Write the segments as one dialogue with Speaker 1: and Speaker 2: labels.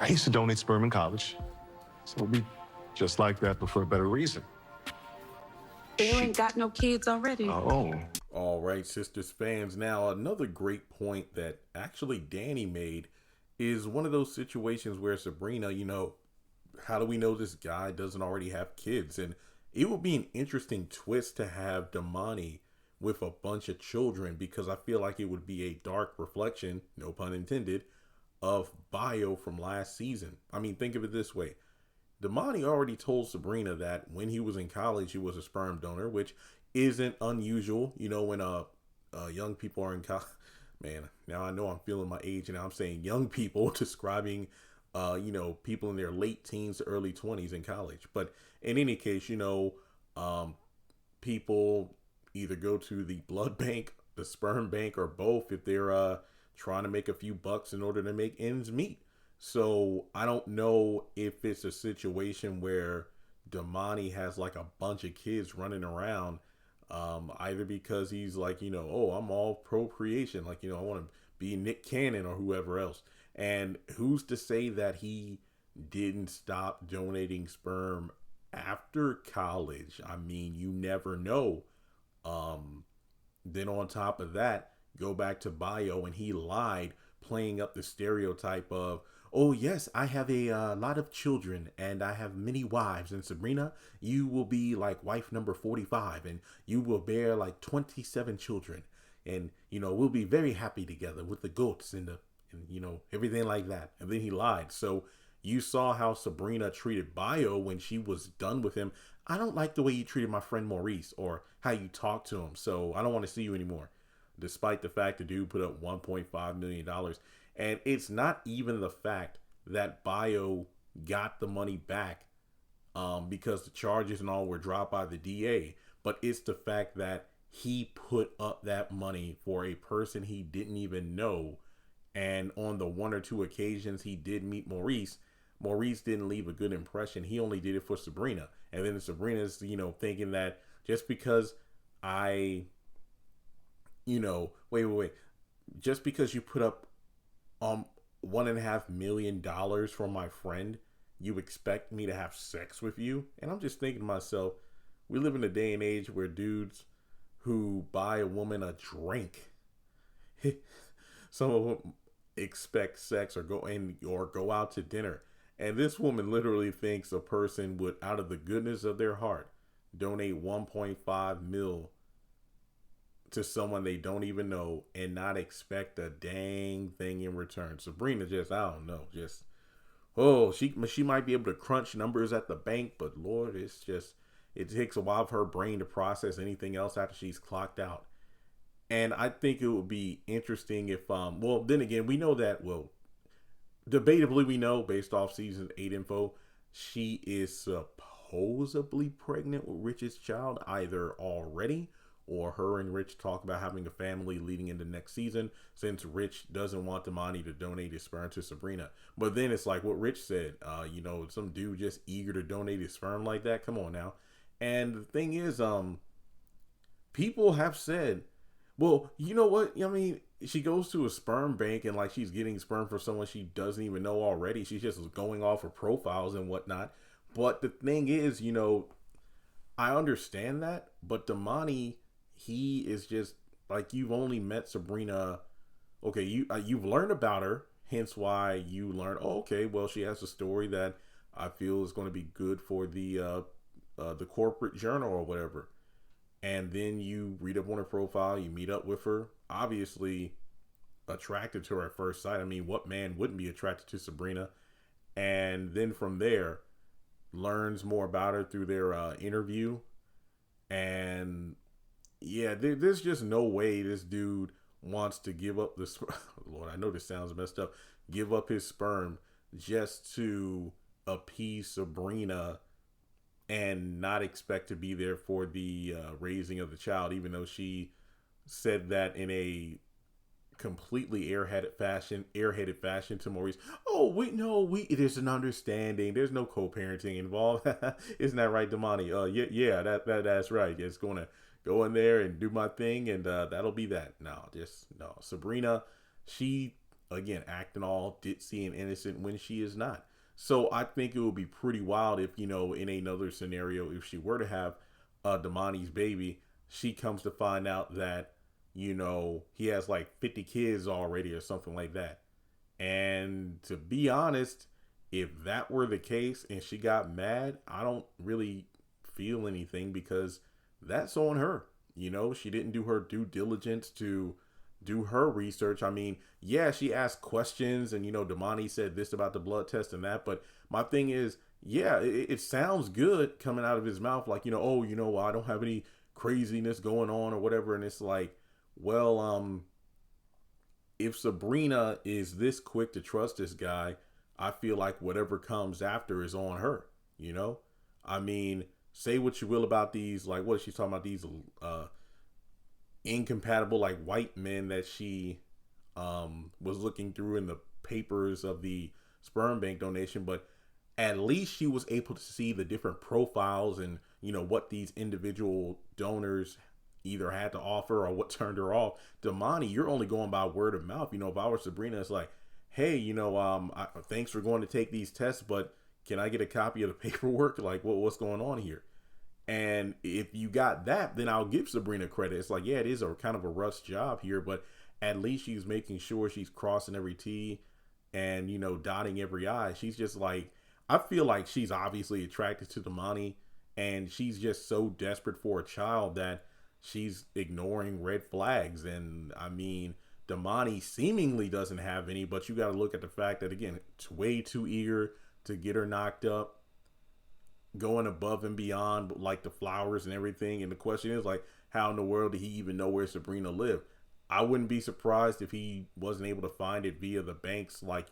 Speaker 1: I used to donate sperm in college. So it'll be just like that, but for a better reason.
Speaker 2: You ain't got no kids already.
Speaker 1: Oh.
Speaker 3: All right, Sistas fans. Now, another great point that actually Deanii made is one of those situations where Sabrina, how do we know this guy doesn't already have kids? And it would be an interesting twist to have Damany with a bunch of children, because I feel like it would be a dark reflection, no pun intended, of Bio from last season. I mean, think of it this way. Damany already told Sabrina that when he was in college, he was a sperm donor, which isn't unusual. When young people are in college. Man, now I know I'm feeling my age, and I'm saying young people describing, people in their late teens to early 20s in college. But in any case, people either go to the blood bank, the sperm bank, or both if they're trying to make a few bucks in order to make ends meet. So I don't know if it's a situation where Damany has like a bunch of kids running around, either because he's like, oh, I'm all procreation, like, I want to be Nick Cannon or whoever else. And who's to say that he didn't stop donating sperm after college? I mean, you never know. Then on top of that, go back to Bio, and he lied, playing up the stereotype of, oh yes, I have a lot of children and I have many wives, and Sabrina, you will be like wife number 45 and you will bear like 27 children, and we'll be very happy together with the goats and everything like that. And then he lied. So you saw how Sabrina treated Bio when she was done with him. I don't like the way you treated my friend Maurice, or how you talked to him, so I don't want to see you anymore. Despite the fact the dude put up $1.5 million. And it's not even the fact that Bio got the money back because the charges and all were dropped by the DA, but it's the fact that he put up that money for a person he didn't even know. And on the one or two occasions he did meet Maurice didn't leave a good impression. He only did it for Sabrina. And then Sabrina's, thinking that just because wait. Just because you put up $1.5 million for my friend, you expect me to have sex with you? And I'm just thinking to myself, we live in a day and age where dudes who buy a woman a drink, some of them expect sex or go out to dinner. And this woman literally thinks a person would, out of the goodness of their heart, donate 1.5 mil to someone they don't even know and not expect a dang thing in return. Sabrina I don't know, she might be able to crunch numbers at the bank, but Lord, it takes a while for her brain to process anything else after she's clocked out. And I think it would be interesting if, then again, we know that, debatably we know based off season 8 info, she is supposedly pregnant with Rich's child, either already or her and Rich talk about having a family leading into next season, since Rich doesn't want Damany to donate his sperm to Sabrina. But then it's like what Rich said, some dude just eager to donate his sperm like that. Come on now. And the thing is, people have said, well, you know what? I mean, she goes to a sperm bank and like she's getting sperm for someone she doesn't even know already. She's just going off her profiles and whatnot. But the thing is, I understand that, but Damany, he is just like, you've only met Sabrina. Okay, you've learned about her, hence why you learned, she has a story that I feel is going to be good for the corporate journal or whatever. And then you read up on her profile, you meet up with her, obviously attracted to her at first sight. I mean, what man wouldn't be attracted to Sabrina? And then from there, learns more about her through their interview. And yeah, there's just no way this dude wants to give up this. Lord, I know this sounds messed up. Give up his sperm just to appease Sabrina and not expect to be there for the raising of the child, even though she said that in a completely airheaded fashion to Maurice. There's an understanding. There's no co-parenting involved. Isn't that right, Damany? That's right. It's going to go in there and do my thing, and that'll be that. No. Sabrina, she again, acting all ditzy and innocent when she is not. So I think it would be pretty wild if, in another scenario, if she were to have Damani's baby, she comes to find out that, he has like 50 kids already or something like that. And to be honest, if that were the case and she got mad, I don't really feel anything because that's on her. She didn't do her due diligence to do her research. I mean, yeah, she asked questions and, Damany said this about the blood test and that. But my thing is, yeah, it sounds good coming out of his mouth. Like, oh, I don't have any craziness going on or whatever. And it's like, well, if Sabrina is this quick to trust this guy, I feel like whatever comes after is on her, I mean, say what you will about these, like, what is she talking about? These incompatible, like, white men that she was looking through in the papers of the sperm bank donation. But at least she was able to see the different profiles and, what these individual donors either had to offer or what turned her off. Damany, you're only going by word of mouth. If I were Sabrina, it's like, hey, thanks for going to take these tests, but can I get a copy of the paperwork? Like, what's going on here? And if you got that, then I'll give Sabrina credit. It's like, yeah, it is a kind of a rough job here, but at least she's making sure she's crossing every T and, dotting every I. She's just like, I feel like she's obviously attracted to Damany, and she's just so desperate for a child that she's ignoring red flags. And I mean, Damany seemingly doesn't have any, but you got to look at the fact that, again, it's way too eager to get her knocked up, going above and beyond, like the flowers and everything. And the question is, like, how in the world did he even know where Sabrina lived? I wouldn't be surprised if he wasn't able to find it via the bank's, like,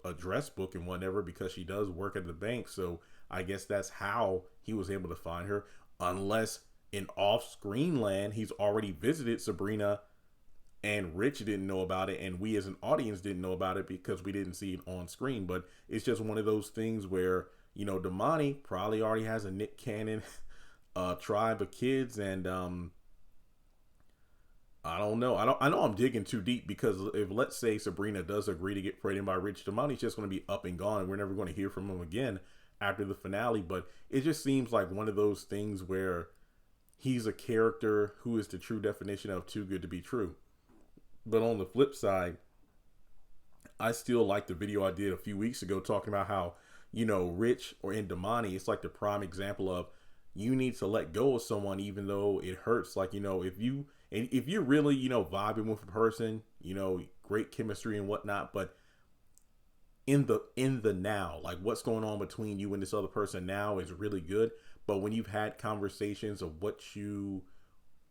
Speaker 3: address book and whatever, because she does work at the bank. So I guess that's how he was able to find her, unless in off-screen land he's already visited Sabrina and Rich didn't know about it, and we as an audience didn't know about it because we didn't see it on screen. But it's just one of those things where, Damany probably already has a Nick Cannon tribe of kids, and I don't know. I know I'm digging too deep, because if, let's say, Sabrina does agree to get pregnant by Rich, Damany's just going to be up and gone, and we're never going to hear from him again after the finale. But it just seems like one of those things where he's a character who is the true definition of too good to be true. But on the flip side, I still like the video I did a few weeks ago talking about how, Rich or in Damany, it's like the prime example of you need to let go of someone even though it hurts. Like, if you're really, vibing with a person, great chemistry and whatnot, but in the now, like what's going on between you and this other person now is really good. But when you've had conversations of what you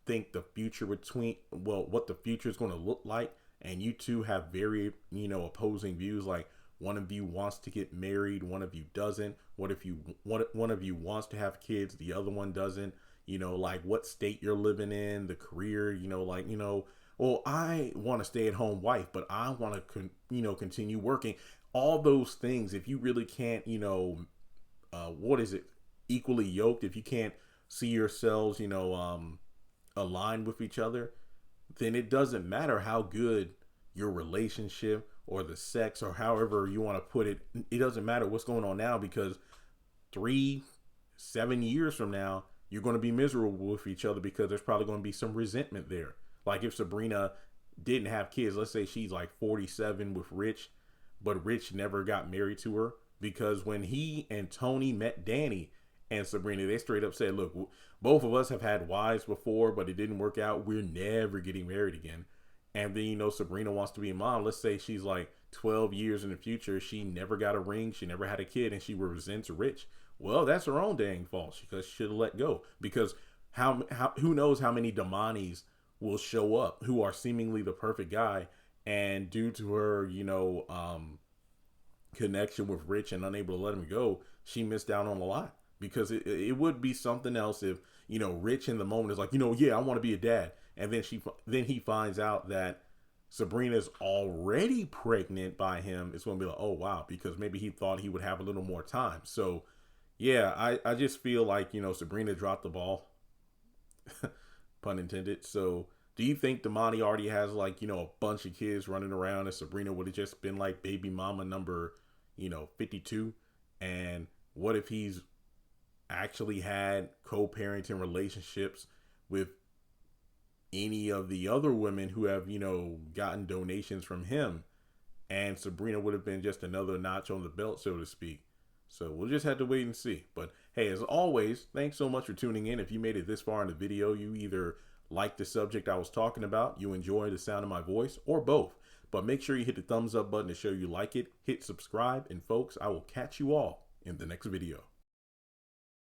Speaker 3: think the future what the future is going to look like, and you two have very, opposing views, like one of you wants to get married, one of you doesn't. One of you wants to have kids, the other one doesn't. Like what state you're living in, the career, well, I want to stay at home wife, but I want to, continue working. All those things, if you really can't, equally yoked, if you can't see yourselves, aligned with each other, then it doesn't matter how good your relationship or the sex or however you want to put it. It doesn't matter what's going on now, because 7 years from now, you're going to be miserable with each other because there's probably going to be some resentment there. Like if Sabrina didn't have kids, let's say she's like 47 with Rich, but Rich never got married to her, because when he and Tony met Deanii and Sabrina, they straight up said, look, both of us have had wives before, but it didn't work out. We're never getting married again. And then, Sabrina wants to be a mom. Let's say she's like 12 years in the future. She never got a ring. She never had a kid, and she resents Rich. Well, that's her own dang fault, because she should have let go. Because who knows how many Damanys will show up who are seemingly the perfect guy, and due to her, connection with Rich and unable to let him go, she missed out on a lot. Because it would be something else if, Rich in the moment is like, yeah, I want to be a dad. And then he finds out that Sabrina's already pregnant by him. It's going to be like, oh, wow, because maybe he thought he would have a little more time. So, yeah, I just feel like, Sabrina dropped the ball, pun intended. So, Do you think Damany already has like, you know, a bunch of kids running around and Sabrina would have just been like baby mama number, 52? And what if he's actually had co-parenting relationships with any of the other women who have, gotten donations from him, and Sabrina would have been just another notch on the belt, so to speak? So we'll just have to wait and see. But hey, as always, thanks so much for tuning in. If you made it this far in the video, you either like the subject I was talking about, you enjoy the sound of my voice, or both. But make sure you hit the thumbs up button to show you like it, hit subscribe, and folks, I will catch you all in the next video.